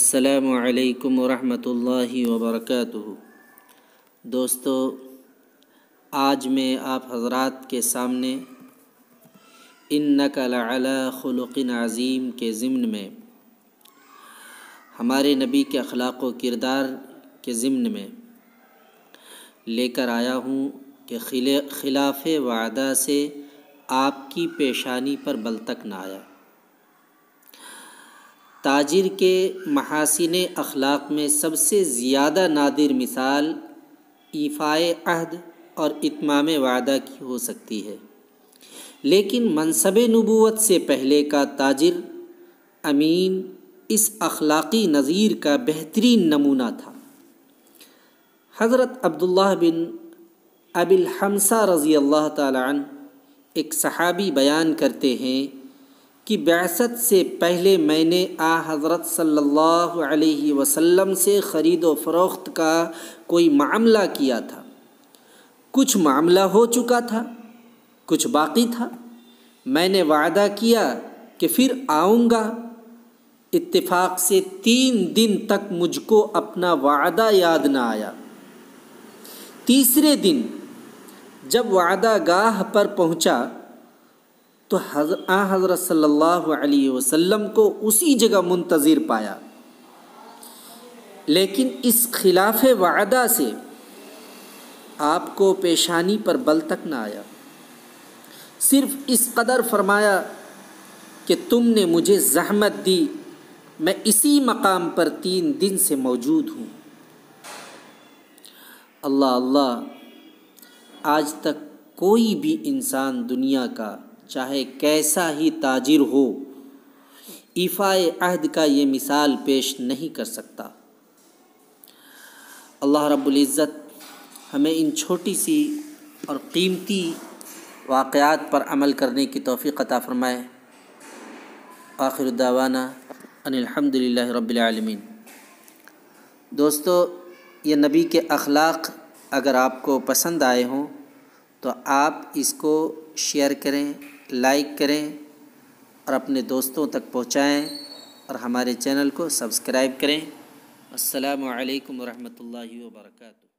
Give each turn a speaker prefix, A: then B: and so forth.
A: السلام علیکم ورحمۃ اللہ وبرکاتہ۔ دوستو، آج میں آپ حضرات کے سامنے انک لعلی خلق عظیم کے ضمن میں ہمارے نبی کے اخلاق و کردار کے ضمن میں لے کر آیا ہوں کہ خلاف وعدہ سے آپ کی پیشانی پر بل تک نہ آیا۔ تاجر کے محاسن اخلاق میں سب سے زیادہ نادر مثال ایفائے عہد اور اتمام وعدہ کی ہو سکتی ہے، لیکن منصب نبوت سے پہلے کا تاجر امین اس اخلاقی نظیر کا بہترین نمونہ تھا۔ حضرت عبداللہ بن ابی الحمصہ رضی اللہ تعالی عنہ ایک صحابی بیان کرتے ہیں کہ بعثت سے پہلے میں نے حضرت صلی اللہ علیہ وسلم سے خرید و فروخت کا کوئی معاملہ کیا تھا۔ کچھ معاملہ ہو چکا تھا، کچھ باقی تھا۔ میں نے وعدہ کیا کہ پھر آؤں گا۔ اتفاق سے 3 دن تک مجھ کو اپنا وعدہ یاد نہ آیا۔ تیسرے دن جب وعدہ گاہ پر پہنچا تو حضرت صلی اللہ علیہ وسلم کو اسی جگہ منتظر پایا، لیکن اس خلاف وعدہ سے آپ کو پیشانی پر بل تک نہ آیا۔ صرف اس قدر فرمایا کہ تم نے مجھے زحمت دی، میں اسی مقام پر 3 دن سے موجود ہوں۔ اللہ اللہ، آج تک کوئی بھی انسان دنیا کا چاہے کیسا ہی تاجر ہو، ایفائے عہد کا یہ مثال پیش نہیں کر سکتا۔ اللہ رب العزت ہمیں ان چھوٹی سی اور قیمتی واقعات پر عمل کرنے کی توفیق عطا فرمائے۔ آخر دعوانا ان الحمد للہ رب العالمین۔ دوستو، یہ نبی کے اخلاق اگر آپ کو پسند آئے ہوں تو آپ اس کو شیئر کریں، لائک کریں اور اپنے دوستوں تک پہنچائیں اور ہمارے چینل کو سبسکرائب کریں۔ السلام علیکم ورحمۃ اللہ وبرکاتہ۔